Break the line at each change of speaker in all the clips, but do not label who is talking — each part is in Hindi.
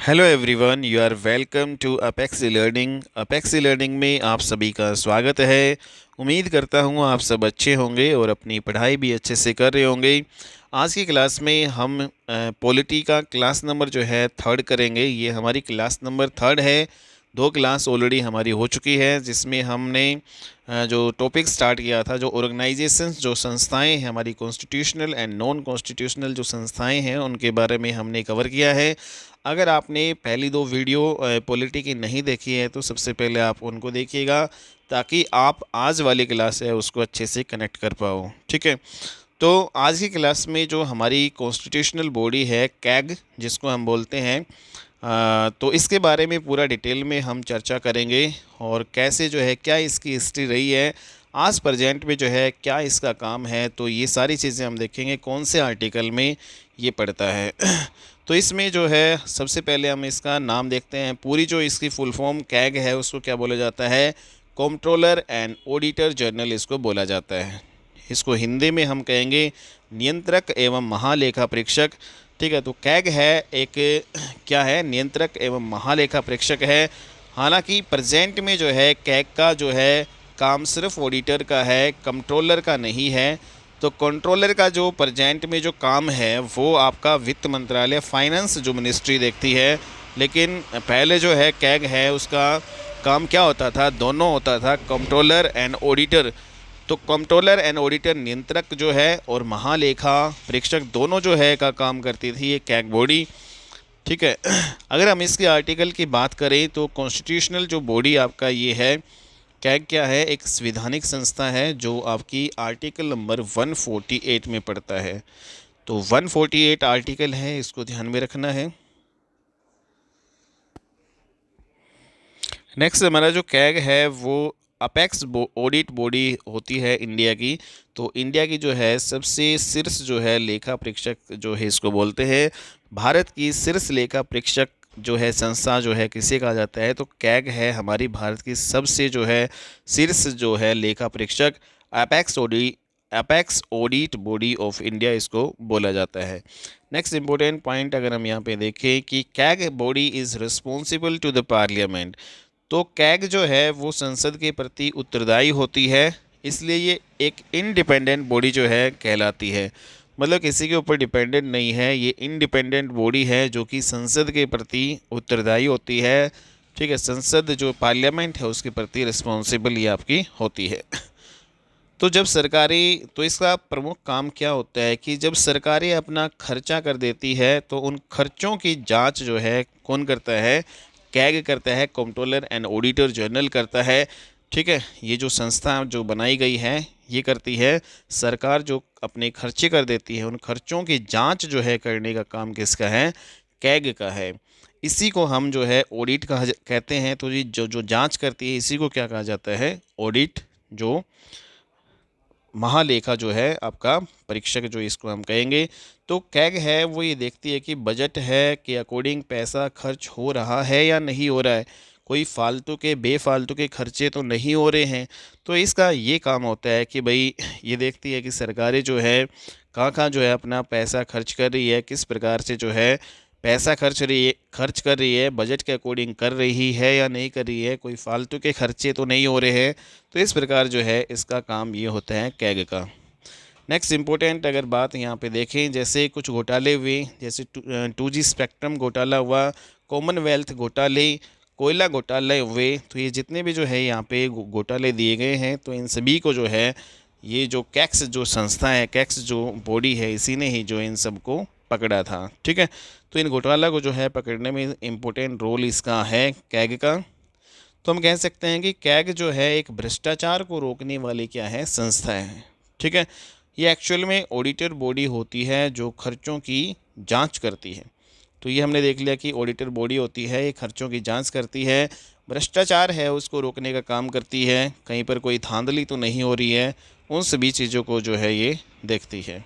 Hello everyone, you are welcome to apex learning. Apex learning में आप सभी का स्वागत है। उम्मीद करता हूँ आप सब अच्छे होंगे और अपनी पढ़ाई भी अच्छे से कर रहे होंगे। आज की क्लास में हम पॉलिटी का क्लास नंबर जो है थर्ड करेंगे। ये हमारी क्लास नंबर थर्ड है। दो क्लास ऑलरेडी हमारी हो चुकी है जिसमें हमने जो टॉपिक स्टार्ट किया था, जो ऑर्गेनाइजेशंस, जो संस्थाएं हैं हमारी, कॉन्स्टिट्यूशनल एंड नॉन कॉन्स्टिट्यूशनल जो संस्थाएं हैं उनके बारे में हमने कवर किया है। अगर आपने पहली दो वीडियो पॉलिटी की नहीं देखी है तो सबसे पहले आप उनको देखिएगा ताकि आप आज वाली क्लास है उसको अच्छे से कनेक्ट कर पाओ। ठीक है, तो आज की क्लास में जो हमारी कॉन्स्टिट्यूशनल बॉडी है कैग जिसको हम बोलते हैं, तो इसके बारे में पूरा डिटेल में हम चर्चा करेंगे और कैसे जो है क्या इसकी हिस्ट्री रही है, आज प्रेजेंट में जो है क्या इसका काम है। तो ये सारी चीज़ें हम देखेंगे कौन से आर्टिकल में ये पड़ता है। तो इसमें जो है सबसे पहले हम इसका नाम देखते हैं। पूरी जो इसकी फुल फॉर्म कैग है उसको क्या बोला जाता है? कंट्रोलर एंड ऑडिटर जनरल इसको बोला जाता है। इसको हिंदी में हम कहेंगे नियंत्रक एवं महालेखा परीक्षक। ठीक है, तो कैग है एक क्या है? नियंत्रक एवं महालेखा परीक्षक है। हालांकि प्रेजेंट में जो है कैग का जो है काम सिर्फ ऑडिटर का है, कंट्रोलर का नहीं है। तो कंट्रोलर का जो प्रेजेंट में जो काम है वो आपका वित्त मंत्रालय, फाइनेंस जो मिनिस्ट्री देखती है। लेकिन पहले जो है कैग है उसका काम क्या होता था? दोनों होता था, कंट्रोलर एंड ऑडिटर। तो कंट्रोलर एंड ऑडिटर नियंत्रक जो है और महालेखा परीक्षक दोनों जो है का काम करती थी ये कैग बॉडी। ठीक है, अगर हम इसके आर्टिकल की बात करें तो कॉन्स्टिट्यूशनल जो बॉडी आपका ये है कैग क्या है? एक संवैधानिक संस्था है जो आपकी आर्टिकल नंबर 148 में पड़ता है। तो 148 आर्टिकल है, इसको ध्यान में रखना है। नेक्स्ट हमारा जो कैग है वो अपेक्स ऑडिट बॉडी होती है इंडिया की। तो इंडिया की जो है सबसे शीर्ष जो है लेखा परीक्षक जो है इसको बोलते हैं। भारत की शीर्ष लेखा परीक्षक जो है संस्था जो है किसे कहा जाता है? तो कैग है हमारी भारत की सबसे जो है शीर्ष जो है लेखा परीक्षक। Apex audit body of India इसको बोला जाता है। नेक्स्ट इंपॉर्टेंट पॉइंट अगर हम यहाँ पे देखें कि CAG body is responsible to the parliament. तो कैग जो है वो संसद के प्रति उत्तरदायी होती है, इसलिए ये एक इंडिपेंडेंट बॉडी जो है कहलाती है। मतलब किसी के ऊपर डिपेंडेंट नहीं है, ये इंडिपेंडेंट बॉडी है जो कि संसद के प्रति उत्तरदायी होती है। ठीक है, संसद जो पार्लियामेंट है उसके प्रति रिस्पॉन्सिबल ये आपकी होती है। तो जब सरकारें, तो इसका प्रमुख काम क्या होता है कि जब सरकारें अपना खर्चा कर देती है तो उन खर्चों की जांच जो है कौन करता है? कैग करता है, कंट्रोलर एंड ऑडिटर जनरल करता है। ठीक है, ये जो संस्था जो बनाई गई है ये करती है। सरकार जो अपने खर्चे कर देती है उन खर्चों की जांच जो है करने का काम किसका है? कैग का है। इसी को हम जो है ऑडिट कहते हैं। तो ये जो जांच करती है इसी को क्या कहा जाता है? ऑडिट। जो महालेखा जो है आपका परीक्षक जो इसको हम कहेंगे। तो कैग है वो ये देखती है कि बजट है के अकॉर्डिंग पैसा खर्च हो रहा है या नहीं हो रहा है, कोई फालतू के बेफालतू के खर्चे तो नहीं हो रहे हैं। तो इसका ये काम होता है कि भाई ये देखती है कि सरकारें जो है कहाँ कहाँ जो है अपना पैसा खर्च कर रही है, किस प्रकार से जो है पैसा खर्च कर रही है, बजट के अकॉर्डिंग कर रही है या नहीं कर रही है, कोई फालतू के खर्चे तो नहीं हो रहे हैं। तो इस प्रकार जो है इसका काम ये होता है कैग का। नेक्स्ट इम्पोर्टेंट अगर बात यहाँ पे देखें, जैसे कुछ घोटाले हुए, जैसे 2G स्पेक्ट्रम घोटाला हुआ, कॉमनवेल्थ घोटाले, कोयला घोटाले हुए। तो ये जितने भी जो है यहाँ पे घोटाले दिए गए हैं तो इन सभी को जो है ये जो कैक्स जो संस्था है, कैक्स जो बॉडी है, इसी ने ही जो इन सबको पकड़ा था। ठीक है, तो इन घोटाला को जो है पकड़ने में इम्पोर्टेंट रोल इसका है कैग का। तो हम कह सकते हैं कि कैग जो है एक भ्रष्टाचार को रोकने वाली क्या है? संस्था है। ठीक है, ये एक्चुअल में ऑडिटर बॉडी होती है जो खर्चों की जांच करती है। तो ये हमने देख लिया कि ऑडिटर बॉडी होती है, ये खर्चों की जांच करती है, भ्रष्टाचार है उसको रोकने का काम करती है, कहीं पर कोई धांधली तो नहीं हो रही है, उन सभी चीज़ों को जो है ये देखती है।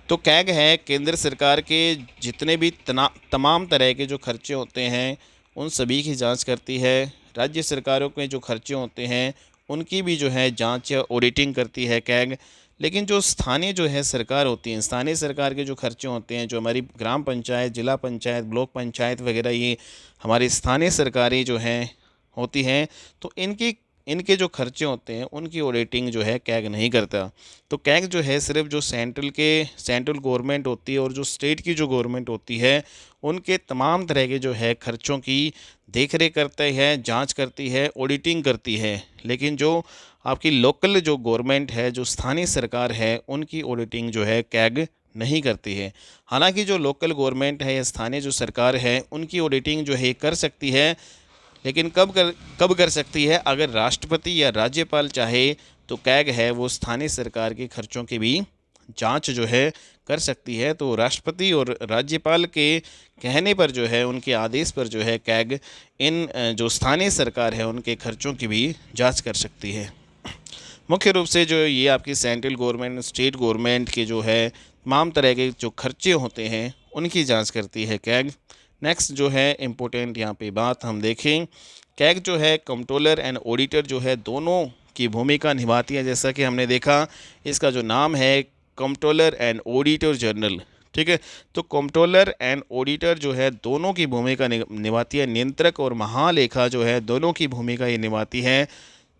तो कैग है केंद्र सरकार के जितने भी तमाम तरह के जो खर्चे होते हैं उन सभी की जांच करती है। राज्य सरकारों के जो खर्चे होते हैं उनकी भी जो है जांच या ऑडिटिंग करती है कैग। लेकिन जो स्थानीय जो है सरकार होती है, स्थानीय सरकार के जो खर्चे होते हैं, जो हमारी ग्राम पंचायत, जिला पंचायत, ब्लॉक पंचायत वगैरह, ये हमारी स्थानीय सरकारें जो हैं होती हैं, तो इनकी इनके जो खर्चे होते हैं उनकी ऑडिटिंग जो है कैग नहीं करता। तो कैग जो है सिर्फ जो सेंट्रल गवर्नमेंट होती है और जो स्टेट की जो गवर्नमेंट होती है उनके तमाम तरह के जो है खर्चों की देख रेख करती है, जांच करती है, ऑडिटिंग करती है। लेकिन जो आपकी लोकल जो गवर्नमेंट है, जो स्थानीय सरकार है, उनकी ऑडिटिंग जो है कैग नहीं करती है। हालांकि जो लोकल गवर्नमेंट है या स्थानीय जो सरकार है उनकी ऑडिटिंग जो है कर सकती है, लेकिन कब कर सकती है? अगर राष्ट्रपति या राज्यपाल चाहे तो कैग है वो स्थानीय सरकार के खर्चों की भी जांच जो है कर सकती है। तो राष्ट्रपति और राज्यपाल के कहने पर जो है, उनके आदेश पर जो है कैग इन जो स्थानीय सरकार है उनके खर्चों की भी जांच कर सकती है। मुख्य रूप से जो ये आपकी सेंट्रल गवर्नमेंट, स्टेट गवर्नमेंट के जो है तमाम तरह के जो खर्चे होते हैं उनकी जांच करती है कैग। नेक्स्ट जो है इम्पोर्टेंट यहाँ पे बात हम देखें, कैग जो है कंट्रोलर एंड ऑडिटर जो है दोनों की भूमिका निभाती है। जैसा कि हमने देखा, इसका जो नाम है कंट्रोलर एंड ऑडिटर जनरल, ठीक है। तो कंट्रोलर एंड ऑडिटर जो है दोनों की भूमिका निभाती है। नियंत्रक और महालेखा जो है दोनों की भूमिका ये निभाती है।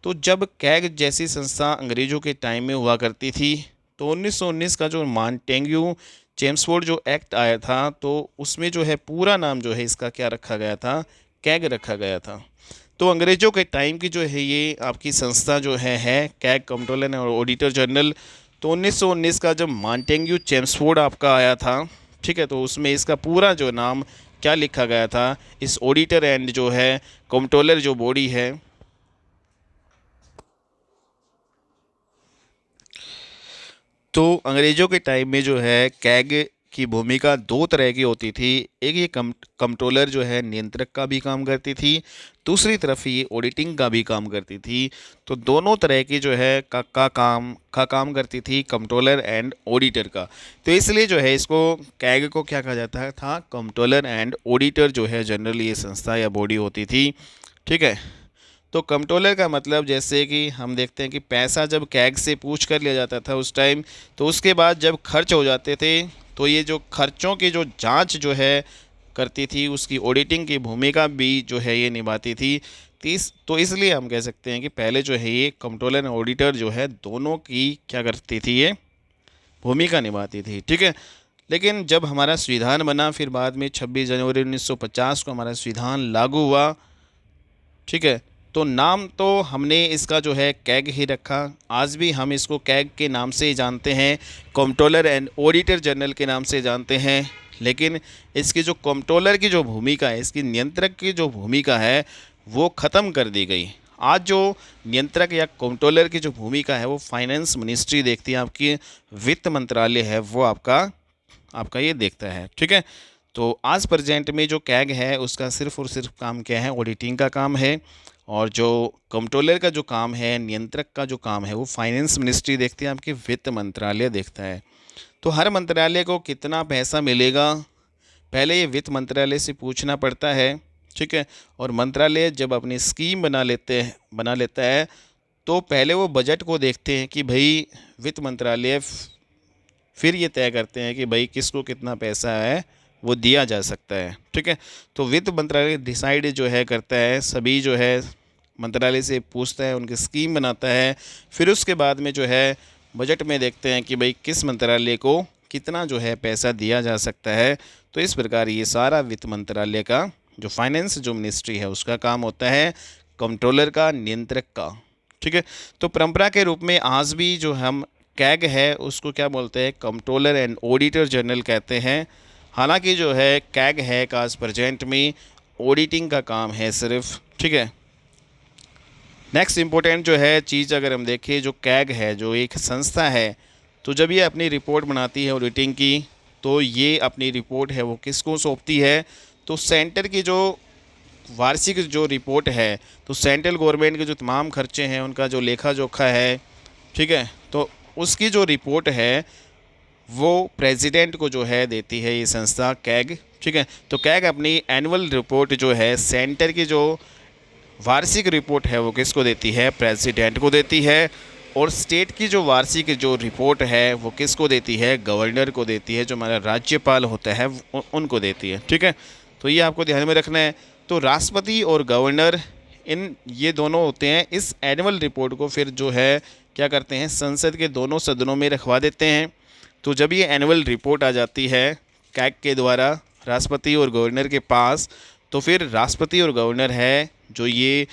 तो जब कैग जैसी संस्था अंग्रेज़ों के टाइम में हुआ करती थी, तो 1919 का जो मॉन्टेग्यू चेम्सफोर्ड जो एक्ट आया था, तो उसमें जो है पूरा नाम जो है इसका क्या रखा गया था? कैग रखा गया था। तो अंग्रेज़ों के टाइम की जो है ये आपकी संस्था जो है कैग, कंट्रोलर और ऑडिटर जनरल। तो 1919 का जब मॉन्टेग्यू चेम्सफोर्ड आपका आया था, ठीक है, तो उसमें इसका पूरा जो नाम क्या लिखा गया था? इस ऑडिटर एंड जो है कंट्रोलर जो बॉडी है, तो अंग्रेज़ों के टाइम में जो है कैग की भूमिका दो तरह की होती थी। एक ये कंट्रोलर जो है नियंत्रक का भी काम करती थी, दूसरी तरफ ये ऑडिटिंग का भी काम करती थी। तो दोनों तरह की जो है का काम करती थी कंट्रोलर एंड ऑडिटर का। तो इसलिए जो है इसको कैग को क्या कहा जाता था? कंट्रोलर एंड ऑडिटर जो है जनरली ये संस्था या बॉडी होती थी, ठीक है। तो कंट्रोलर का मतलब, जैसे कि हम देखते हैं कि पैसा जब कैग से पूछ कर लिया जाता था उस टाइम, तो उसके बाद जब खर्च हो जाते थे तो ये जो खर्चों की जो जांच जो है करती थी, उसकी ऑडिटिंग की भूमिका भी जो है ये निभाती थी। तो इसलिए हम कह सकते हैं कि पहले जो है ये कंट्रोलर और ऑडिटर जो है दोनों की क्या करती थी? ये भूमिका निभाती थी, ठीक है। लेकिन जब हमारा संविधान बना, फिर बाद में 26 जनवरी 1950 को हमारा संविधान लागू हुआ, ठीक है। तो नाम तो हमने इसका जो है कैग ही रखा। आज भी हम इसको कैग के नाम से ही जानते हैं, कंट्रोलर एंड ऑडिटर जनरल के नाम से जानते हैं। लेकिन इसकी जो कंट्रोलर की जो भूमिका है, इसकी नियंत्रक की जो भूमिका है, वो ख़त्म कर दी गई। आज जो नियंत्रक या कंट्रोलर की जो भूमिका है वो फाइनेंस मिनिस्ट्री देखती है, आपकी वित्त मंत्रालय है वो आपका ये देखता है, ठीक है। तो आज प्रेजेंट में जो कैग है उसका सिर्फ और सिर्फ काम क्या है? ऑडिटिंग का काम है। और जो कंट्रोलर का जो काम है, नियंत्रक का जो काम है, वो फाइनेंस मिनिस्ट्री देखती है, आपकी वित्त मंत्रालय देखता है। तो हर मंत्रालय को कितना पैसा मिलेगा, पहले ये वित्त मंत्रालय से पूछना पड़ता है, ठीक है। और मंत्रालय जब अपनी स्कीम बना लेता है, तो पहले वो बजट को देखते हैं कि भाई वित्त मंत्रालय फिर ये तय करते हैं कि भाई किसको कितना पैसा है वो दिया जा सकता है, ठीक है। तो वित्त मंत्रालय डिसाइड जो है करता है, सभी जो है मंत्रालय से पूछता है, उनकी स्कीम बनाता है। फिर उसके बाद में जो है बजट में देखते हैं कि भाई किस मंत्रालय को कितना जो है पैसा दिया जा सकता है। तो इस प्रकार ये सारा वित्त मंत्रालय का जो फाइनेंस जो मिनिस्ट्री है उसका काम होता है, कंट्रोलर का, नियंत्रक का, ठीक है। तो परंपरा के रूप में आज भी जो हम कैग है उसको क्या बोलते हैं? कंट्रोलर एंड ऑडिटर जनरल कहते हैं। हालांकि जो है कैग है का आज प्रेजेंट में ऑडिटिंग का काम है सिर्फ, ठीक है। नेक्स्ट इम्पोर्टेंट जो है चीज़ अगर हम देखें, जो कैग है जो एक संस्था है, तो जब ये अपनी रिपोर्ट बनाती है ऑडिटिंग की, तो ये अपनी रिपोर्ट है वो किसको सौंपती है? तो सेंटर की जो वार्षिक जो रिपोर्ट है, तो सेंट्रल गवर्नमेंट के जो तमाम खर्चे हैं उनका जो लेखा जोखा है, ठीक है, तो उसकी जो रिपोर्ट है वो प्रेसिडेंट को जो है देती है ये संस्था कैग, ठीक है। तो कैग अपनी एनुअल रिपोर्ट जो है, सेंटर की जो वार्षिक रिपोर्ट है वो किसको देती है? प्रेसिडेंट को देती है। और स्टेट की जो वार्षिक जो रिपोर्ट है वो किसको देती है, गवर्नर को देती है, जो हमारा राज्यपाल होता है उनको देती है। ठीक है, तो ये आपको ध्यान में रखना है। तो राष्ट्रपति और गवर्नर इन ये दोनों होते हैं, इस एनुअल रिपोर्ट को फिर जो है क्या करते हैं, संसद के दोनों सदनों में रखवा देते हैं। तो जब ये एनुअल रिपोर्ट आ जाती है कैग के द्वारा राष्ट्रपति और गवर्नर के पास, तो फिर राष्ट्रपति और गवर्नर है जो ये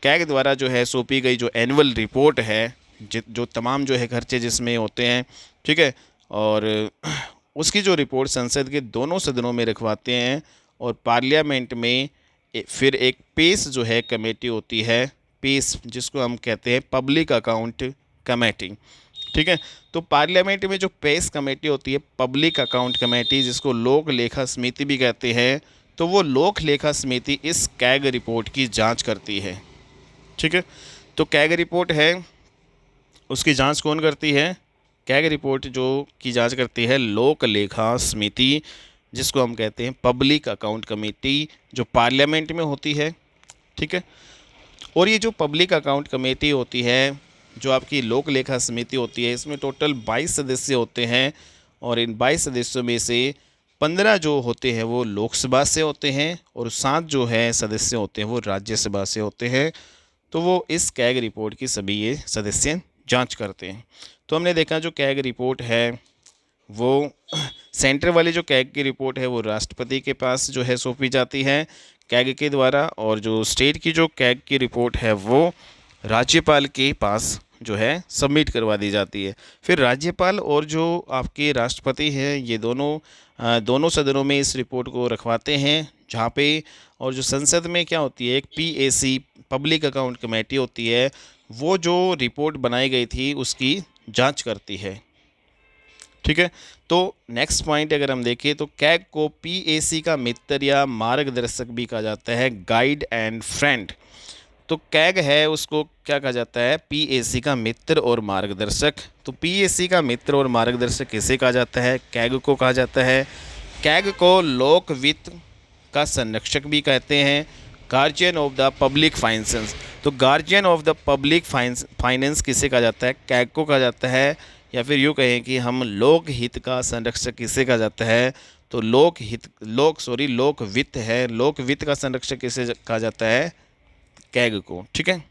कैग द्वारा जो है सौंपी गई जो एनुअल रिपोर्ट है, जो तमाम जो है खर्चे जिसमें होते हैं, ठीक है, और उसकी जो रिपोर्ट संसद के दोनों सदनों में रखवाते हैं। और पार्लियामेंट में फिर एक पेस जो है कमेटी होती है, पेस जिसको हम कहते हैं पब्लिक अकाउंट कमेटी। ठीक है, तो पार्लियामेंट में जो पेस कमेटी होती है, पब्लिक अकाउंट कमेटी, जिसको लोक लेखा समिति भी कहते हैं, तो वो लोक लेखा समिति इस कैग रिपोर्ट की जांच करती है। ठीक है, तो कैग रिपोर्ट है उसकी जांच कौन करती है, कैग रिपोर्ट जो की जांच करती है लोक लेखा समिति, जिसको हम कहते हैं पब्लिक अकाउंट कमेटी, जो पार्लियामेंट में होती है। ठीक है, और ये जो पब्लिक अकाउंट कमेटी होती है, जो आपकी लोक लेखा समिति होती है, इसमें टोटल 22 सदस्य होते हैं। और इन 22 सदस्यों में से 15 जो होते हैं वो लोकसभा से होते हैं, और 7 जो है सदस्य होते हैं वो राज्यसभा से होते हैं। तो वो इस कैग रिपोर्ट की सभी ये सदस्य जांच करते हैं। तो हमने देखा जो कैग रिपोर्ट है वो सेंटर वाली जो कैग की रिपोर्ट है वो राष्ट्रपति के पास जो है सौंपी जाती है कैग के द्वारा, और जो स्टेट की जो कैग की रिपोर्ट है वो राज्यपाल के पास जो है सबमिट करवा दी जाती है। फिर राज्यपाल और जो आपके राष्ट्रपति हैं ये दोनों सदनों में इस रिपोर्ट को रखवाते हैं, जहाँ पे और जो संसद में क्या होती है, एक पीएसी पब्लिक अकाउंट कमेटी होती है, वो जो रिपोर्ट बनाई गई थी उसकी जांच करती है। ठीक है, तो नेक्स्ट पॉइंट अगर हम देखें तो कैग को पीएसी का मित्र या मार्गदर्शक भी कहा जाता है, गाइड एंड फ्रेंड। तो कैग है उसको क्या कहा जाता है, पीएसी का मित्र और मार्गदर्शक। तो पीएसी का मित्र और मार्गदर्शक किसे कहा जाता है, कैग को कहा जाता है। कैग को लोक वित्त का संरक्षक भी कहते हैं, guardian of the public finance. तो guardian of the public finance किसे कहा जाता है, कैग को कहा जाता है। या फिर यूँ कहें कि हम लोक हित का संरक्षक किसे कहा जाता है, तो लोक वित्त है, लोक वित्त का संरक्षक किसे कहा जाता है, कैग को। ठीक है,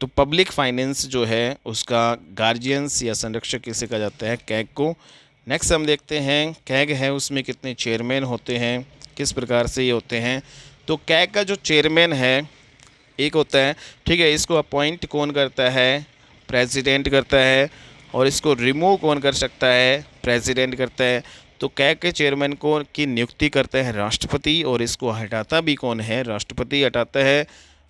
तो पब्लिक फाइनेंस जो है उसका गार्जियंस या संरक्षक किसे कहा जाता है, कैग को। नेक्स्ट हम देखते हैं कैग है उसमें कितने चेयरमैन होते हैं, किस प्रकार से ये होते हैं। तो कैग का जो चेयरमैन है एक होता है, ठीक है, इसको अपॉइंट कौन करता है, प्रेसिडेंट करता है, और इसको रिमूव कौन कर सकता है, प्रेसिडेंट करता है। तो कैग के चेयरमैन को की नियुक्ति करता है राष्ट्रपति, और इसको हटाता भी कौन है, राष्ट्रपति हटाता है,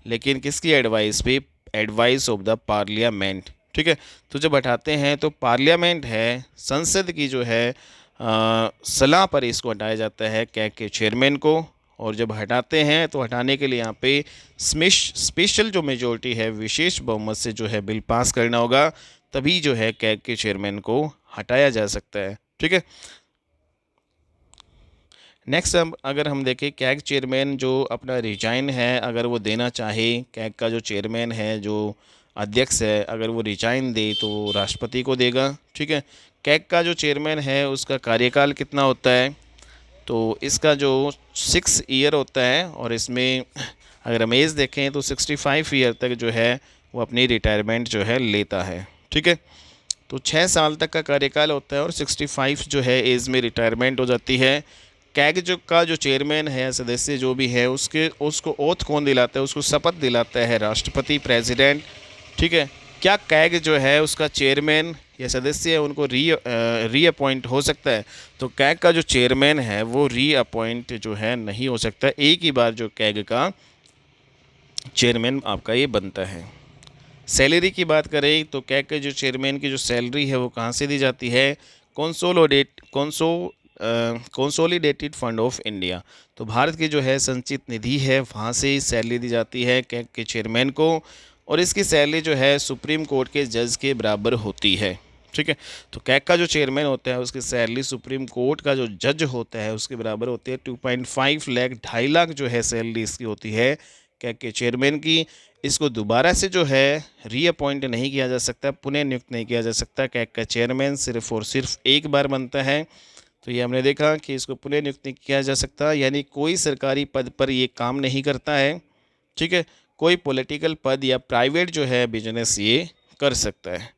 लेकिन किसकी एडवाइस पे, एडवाइस ऑफ द पार्लियामेंट। ठीक है, तो जब हटाते हैं तो पार्लियामेंट है, संसद की जो है सलाह पर इसको हटाया जाता है कैग के चेयरमैन को। और जब हटाते हैं तो हटाने के लिए यहाँ पे स्पेशल जो मेजोरिटी है, विशेष बहुमत से जो है बिल पास करना होगा, तभी जो है कैग के चेयरमैन को हटाया जा सकता है। ठीक है, नेक्स्ट अगर हम देखें कैग चेयरमैन जो अपना रिजाइन है अगर वो देना चाहे, कैग का जो चेयरमैन है, जो अध्यक्ष है, अगर वो रिजाइन दे तो राष्ट्रपति को देगा। ठीक है, कैग का जो चेयरमैन है उसका कार्यकाल कितना होता है, तो इसका जो 6 ईयर होता है, और इसमें अगर हम एज देखें तो 65 ईयर तक जो है वो अपनी रिटायरमेंट जो है लेता है। ठीक है, तो 6 साल तक का कार्यकाल होता है और 65 जो है एज में रिटायरमेंट हो जाती है। कैग का जो चेयरमैन है, सदस्य जो भी है, उसको ओथ कौन दिलाता है, उसको शपथ दिलाता है राष्ट्रपति, प्रेसिडेंट। ठीक है, क्या कैग जो है उसका चेयरमैन या सदस्य है उनको रीअपॉइंट हो सकता है, तो कैग का जो चेयरमैन है वो रीअपॉइंट जो है नहीं हो सकता, एक ही बार जो कैग का चेयरमैन आपका ये बनता है। सैलरी की बात करें तो कैग के जो चेयरमैन की जो सैलरी है वो कहाँ से दी जाती है, कंसोलिडेटेड फंड ऑफ इंडिया। तो भारत की जो है संचित निधि है वहाँ से सैलरी दी जाती है कैग के चेयरमैन को, और इसकी सैलरी जो है सुप्रीम कोर्ट के जज के बराबर होती है। ठीक है, तो कैग का जो चेयरमैन होता है उसकी सैलरी सुप्रीम कोर्ट का जो जज होता है उसके बराबर होती है। 2.5 लाख 2.5 लाख जो है सैलरी इसकी होती है कैग के चेयरमैन की। इसको दोबारा से जो है रीअपॉइंट नहीं किया जा सकता, पुनः नियुक्त नहीं किया जा सकता। कैग का चेयरमैन सिर्फ और सिर्फ एक बार बनता है। तो ये हमने देखा कि इसको पुनः नियुक्त नहीं किया जा सकता, यानी कोई सरकारी पद पर ये काम नहीं करता है। ठीक है, कोई पॉलिटिकल पद या प्राइवेट जो है बिजनेस ये कर सकता है।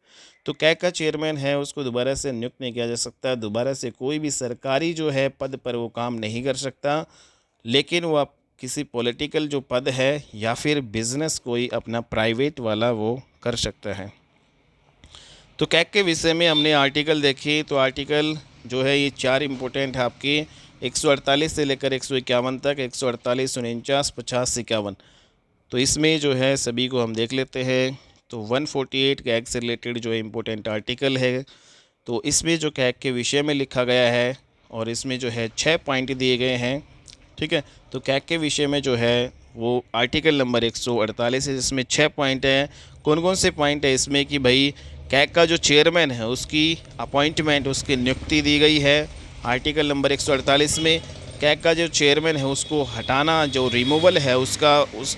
तो कैग का चेयरमैन है उसको दोबारा से नियुक्त नहीं किया जा सकता, दोबारा से कोई भी सरकारी जो है पद पर वो काम नहीं कर सकता, लेकिन वो आप किसी पॉलिटिकल जो पद है या फिर बिजनेस कोई अपना प्राइवेट वाला वो कर सकता है। तो कैग के विषय में हमने आर्टिकल देखी। तो आर्टिकल जो है ये 4 इम्पोर्टेंट है आपके, 148 से लेकर 151 तक, 148, 49, 50, 51। तो इसमें जो है सभी को हम देख लेते हैं। तो 148 कैग से रिलेटेड जो इम्पोर्टेंट आर्टिकल है, तो इसमें जो कैग के विषय में लिखा गया है और इसमें जो है 6 पॉइंट दिए गए हैं। ठीक है, तो कैग के विषय में जो है वो आर्टिकल नंबर 148 है, जिसमें 6 पॉइंट है। कौन कौन से पॉइंट है इसमें कि भाई कैग का जो चेयरमैन है उसकी अपॉइंटमेंट, उसकी नियुक्ति दी गई है। आर्टिकल नंबर 148 में कैग का जो चेयरमैन है उसको हटाना, जो रिमूवल है उसका, उस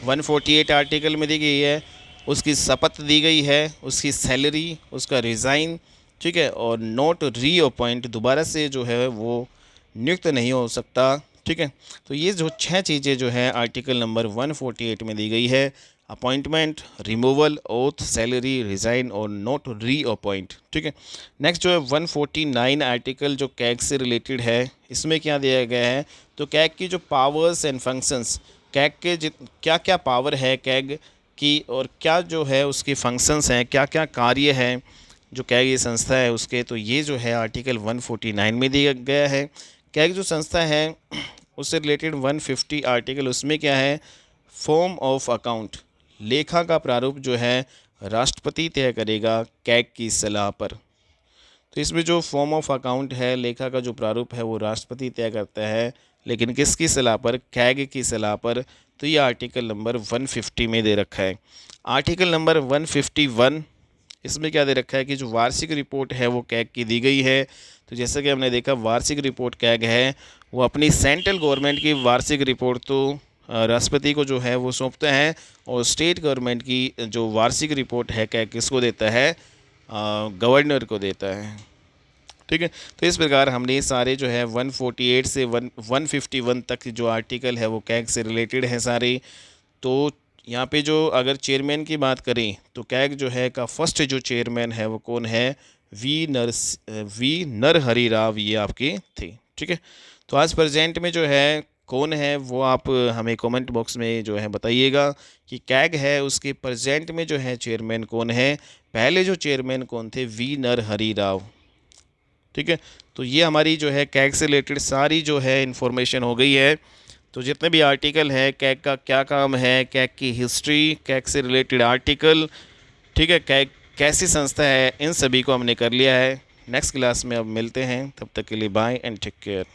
148 आर्टिकल में दी गई है। उसकी शपथ दी गई है, उसकी सैलरी, उसका रिज़ाइन। ठीक है, और नोट री अपॉइंट, दोबारा से जो है वो नियुक्त नहीं हो सकता। ठीक है, तो ये जो 6 चीज़ें जो है आर्टिकल नंबर 148 में दी गई है, appointment, removal, oath, salary, resign और नोट री अपॉइंट। ठीक है, नेक्स्ट जो है 149 आर्टिकल जो कैग से रिलेटेड है, इसमें क्या दिया गया है, तो कैग की जो पावर्स एंड फंक्शंस, कैग के क्या क्या पावर है कैग की और क्या जो है उसकी फंक्शंस हैं, क्या क्या कार्य हैं जो कैग ये संस्था है उसके, तो ये जो है आर्टिकल 149 में दिया गया है। कैग जो संस्था है उससे रिलेटेड 150 आर्टिकल, उसमें क्या है, फॉर्म ऑफ अकाउंट, लेखा का प्रारूप जो है राष्ट्रपति तय करेगा कैग की सलाह पर। तो इसमें जो फॉर्म ऑफ अकाउंट है, लेखा का जो प्रारूप है वो राष्ट्रपति तय करता है, लेकिन किसकी सलाह पर, कैग की सलाह पर। तो ये आर्टिकल नंबर 150 में दे रखा है। आर्टिकल नंबर 151, इसमें क्या दे रखा है कि जो वार्षिक रिपोर्ट है वो कैग की दी गई है। तो जैसा कि हमने देखा वार्षिक रिपोर्ट कैग है वो अपनी सेंट्रल गवर्नमेंट की वार्षिक रिपोर्ट तो राष्ट्रपति को जो है वो सौंपते हैं, और स्टेट गवर्नमेंट की जो वार्षिक रिपोर्ट है कैग किसको देता है, गवर्नर को देता है। ठीक है, तो इस प्रकार हमने सारे जो है 148 से 151 तक जो आर्टिकल है वो कैग से रिलेटेड है सारे। तो यहाँ पे जो अगर चेयरमैन की बात करें तो कैग जो है का फर्स्ट जो चेयरमैन है वो कौन है, वी नरहरि राव, ये आपके थे। ठीक है, तो आज प्रेजेंट में जो है कौन है वो आप हमें कमेंट बॉक्स में जो है बताइएगा कि कैग है उसके प्रेजेंट में जो है चेयरमैन कौन है, पहले जो चेयरमैन कौन थे, वी नरहरि राव। ठीक है, तो ये हमारी जो है कैग से रिलेटेड सारी जो है इन्फॉर्मेशन हो गई है। तो जितने भी आर्टिकल है, कैग का क्या काम है, कैग की हिस्ट्री, कैग से रिलेटेड आर्टिकल, ठीक है, कैग कैसी संस्था है, इन सभी को हमने कर लिया है। नेक्स्ट क्लास में अब मिलते हैं, तब तक के लिए बाय एंड टेक केयर।